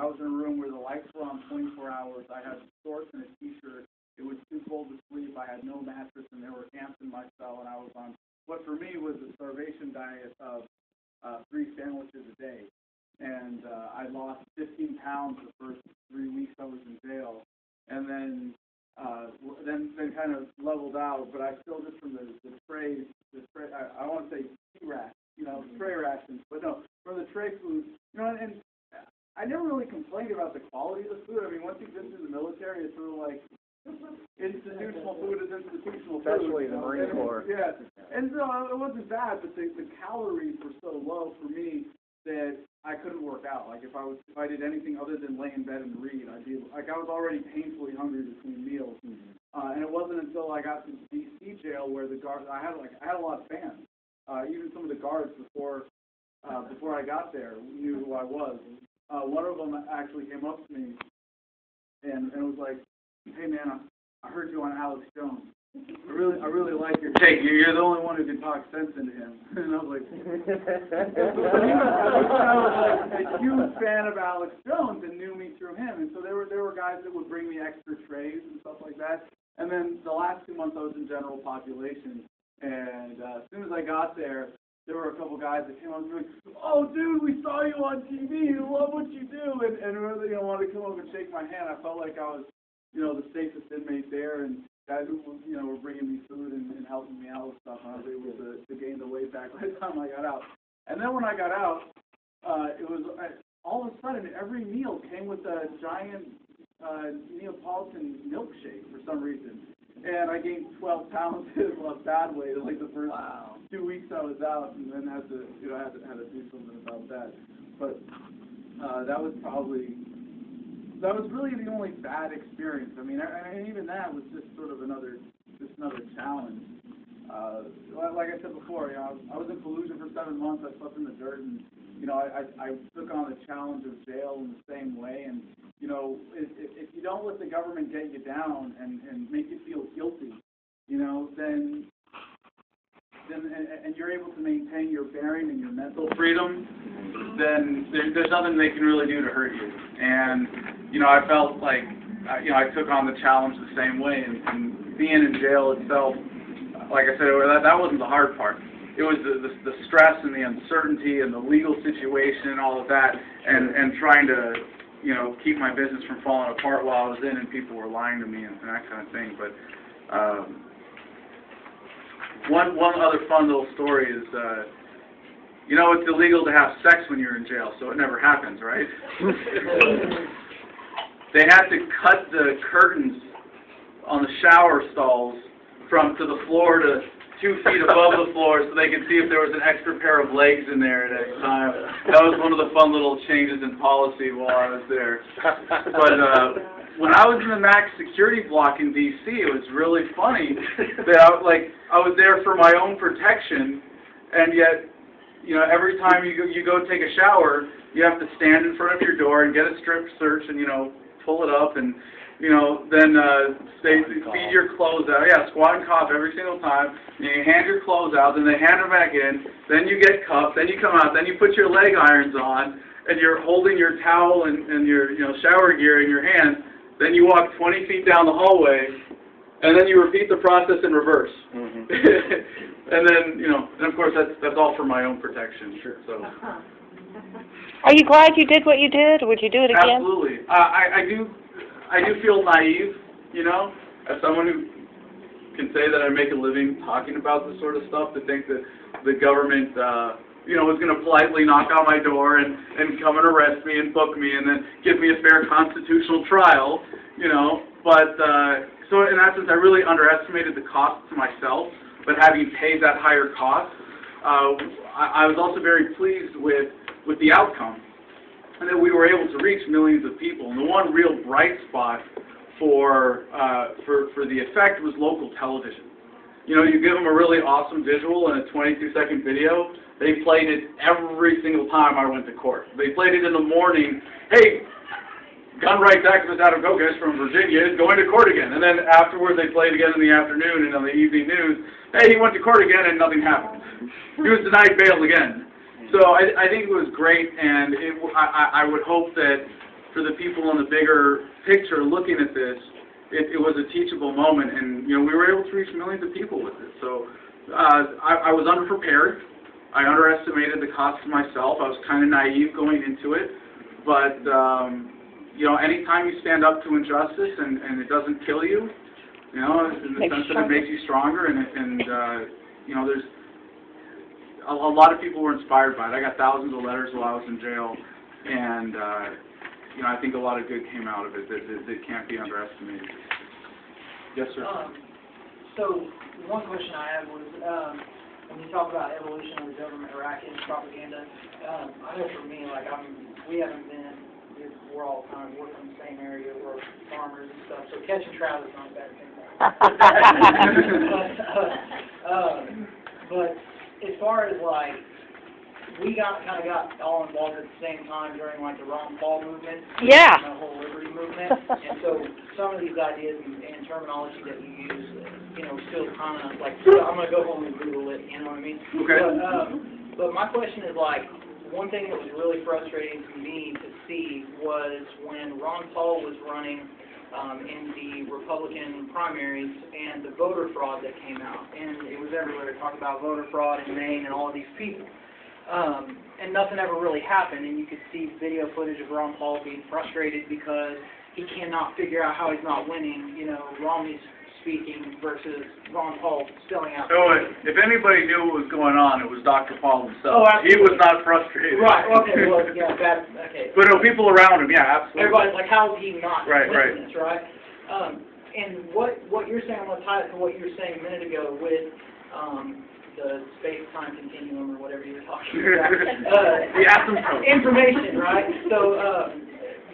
I was in a room where the lights were on 24 hours. I had shorts and a T-shirt. It was too cold to sleep. I had no mattress, and there were ants in my cell, and I was on what for me was a starvation diet of 3 sandwiches a day. And I lost 15 pounds the first 3 weeks I was in jail, and then kind of leveled out. But I still just from the tray, I want to say T-rash, tray rations, but no, from the tray food, and I never really complained about the quality of the food. I mean, once you've been through the military, it's sort of like institutional food is institutional food. Especially the Marine Corps. Yeah, and so it wasn't bad, but the calories were so low for me that I couldn't work out. Like if I did anything other than lay in bed and read, I'd be like I was already painfully hungry between meals. And it wasn't until I got to DC jail where the guards I had a lot of fans. Even some of the guards before I got there knew who I was. One of them actually came up to me and was like, "Hey man, I heard you on Alex Jones. I really like your take. You're the only one who can talk sense into him." And I was like, I was like a huge fan of Alex Jones and knew me through him. And so there were guys that would bring me extra trays and stuff like that. And then the last 2 months I was in general population. And as soon as I got there were a couple guys that came up and were like, "Oh, dude, we saw you on TV. We love what you do." And really, wanted to come over and shake my hand. I felt like I was, the safest inmate there. And guys who, were bringing me food and helping me out with stuff. And I was able to gain the weight back by the time I got out. And then when I got out, it was all of a sudden every meal came with a giant Neapolitan milkshake for some reason. And I gained 12 pounds in a bad way like the first 2 weeks I was out, and then had to do something about that. But that was really the only bad experience. I mean, and even that was just sort of another challenge. Like I said before, I was in Fallujah for 7 months. I slept in the dirt, and I took on the challenge of jail in the same way. And if you don't let the government get you down and make you feel guilty, then you're able to maintain your bearing and your mental freedom, then there's nothing they can really do to hurt you. And I felt like I took on the challenge the same way, and being in jail itself, like I said, that wasn't the hard part. It was the stress and the uncertainty and the legal situation and all of that, and trying to keep my business from falling apart while I was in and people were lying to me and that kind of thing. But one other fun little story is, it's illegal to have sex when you're in jail, so it never happens, right? They had to cut the curtains on the shower stalls to the floor to 2 feet above the floor so they could see if there was an extra pair of legs in there at any time. That was one of the fun little changes in policy while I was there. But when I was in the max security block in D.C., it was really funny that I was there for my own protection, and yet, every time you go take a shower, you have to stand in front of your door and get a strip search and, pull it up and, then feed your clothes out. Yeah, squat and cough every single time. And you hand your clothes out, then they hand them back in. Then you get cuffed. Then you come out. Then you put your leg irons on, and you're holding your towel and your shower gear in your hand. Then you walk 20 feet down the hallway, and then you repeat the process in reverse. Mm-hmm. And then and of course that's all for my own protection. Sure. So. Are you glad you did what you did? Would you do it again? Absolutely. I do feel naive, as someone who can say that I make a living talking about this sort of stuff, to think that the government, was going to politely knock on my door and come and arrest me and book me and then give me a fair constitutional trial, But, so in that sense, I really underestimated the cost to myself, but having paid that higher cost, I was also very pleased with the outcome, and that we were able to reach millions of people. And the one real bright spot for the effect was local television. You give them a really awesome visual and a 22-second video. They played it every single time I went to court. They played it in the morning. Hey, gun rights activist Adam Kokesh from Virginia is going to court again. And then afterwards they played again in the afternoon and on the evening news. Hey, he went to court again and nothing happened. He was denied bail again. So I think it was great, and I would hope that for the people in the bigger picture looking at this, it was a teachable moment, and we were able to reach millions of people with it. So I was unprepared. I underestimated the cost to myself. I was kind of naive going into it, but anytime you stand up to injustice and it doesn't kill you, in the sense that it makes you stronger, and there's a lot of people were inspired by it. I got thousands of letters while I was in jail, and I think a lot of good came out of it that can't be underestimated. Yes, sir. So one question I had was, when you talk about evolution of the government racket and propaganda, I know for me, we haven't been, we're all kind of working in the same area, we're farmers and stuff, so catching trout is not a bad thing. But as far as we kind of got all involved at the same time during the Ron Paul movement, Yeah. and the whole liberty movement, and so some of these ideas and terminology that you use, still kind of I'm gonna go home and Google it, you know what I mean? Okay. But my question is one thing that was really frustrating to me to see was when Ron Paul was running in the Republican primaries and the voter fraud that came out, and it was everywhere. They talked about voter fraud in Maine and all of these people. And nothing ever really happened, and you could see video footage of Ron Paul being frustrated because he cannot figure out how he's not winning, Romney's speaking versus Ron Paul spelling out. So if anybody knew what was going on, it was Dr. Paul himself. Oh, absolutely. He was not frustrated. Right, okay, well, yeah, okay. But people around him, yeah, absolutely. Everybody's how is he not Right. this, right? And what you're saying, I'm going to tie it to what you were saying a minute ago with the space-time continuum or whatever you were talking about. The asymptote. Information, right? So,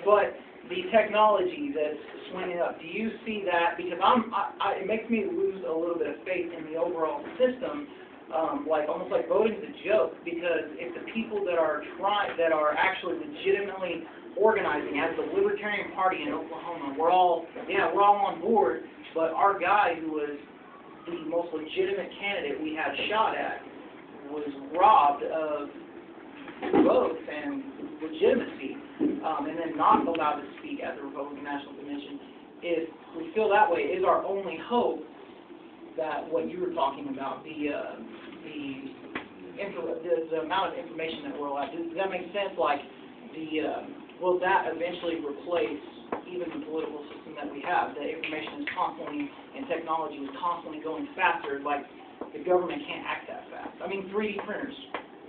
but the technology that's swinging up, do you see that? Because it makes me lose a little bit of faith in the overall system, almost like voting's a joke. Because if the people that are actually legitimately organizing, as the Libertarian Party in Oklahoma, we're all on board, but our guy who was the most legitimate candidate we had a shot at was robbed of votes and legitimacy, and then not allowed to speak at the Republican National Convention. If we feel that way, is our only hope that what you were talking about, the amount of information that we're allowed? Does that make sense? Will that eventually replace even the political system that we have? The information is constantly, and technology is constantly going faster. The government can't act that fast. I mean, 3D printers,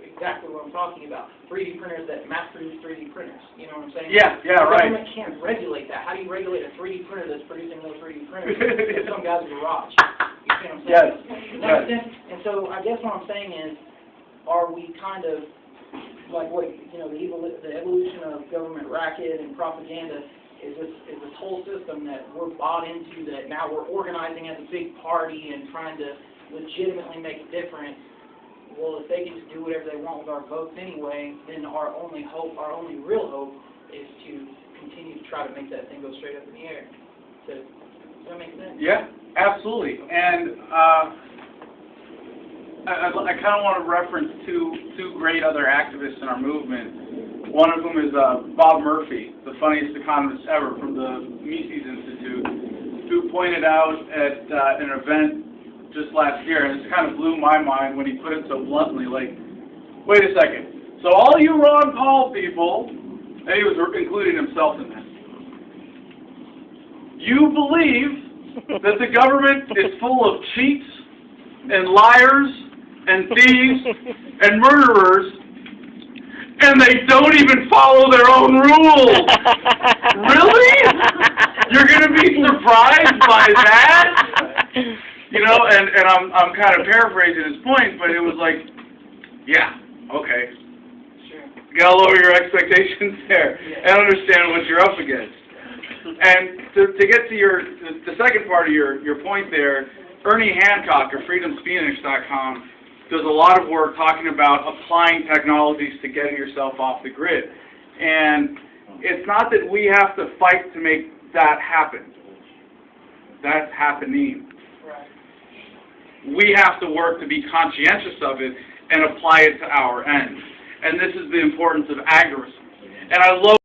exactly what I'm talking about. 3D printers that mass-produce 3D printers. You know what I'm saying? Yeah, the right. government can't regulate that. How do you regulate a 3D printer that's producing those 3D printers in some guy's garage? You see what I'm saying? Yes. Does that make sense? And so I guess what I'm saying is, are we kind of the evolution of government racket and propaganda is this whole system that we're bought into, that now we're organizing as a big party and trying to legitimately make a difference. Well, if they can just do whatever they want with our votes anyway, then our only real hope is to continue to try to make that thing go straight up in the air. Does that make sense? Yeah, absolutely. And I kind of want to reference two great other activists in our movement. One of whom is Bob Murphy, the funniest economist ever from the Mises Institute, who pointed out at an event just last year, and it kind of blew my mind when he put it so bluntly, wait a second, so all you Ron Paul people, and he was including himself in this, you believe that the government is full of cheats and liars and thieves and murderers, and they don't even follow their own rules. Really? You're going to be surprised by that? And I'm kind of paraphrasing his point, but it was yeah, okay. Sure. You got to lower your expectations there and understand what you're up against. And to get to the second part of your point there, Ernie Hancock of freedomsphoenix.com does a lot of work talking about applying technologies to getting yourself off the grid. And it's not that we have to fight to make that happen. That's happening. Right. We have to work to be conscientious of it and apply it to our ends. And this is the importance of agorism. And I love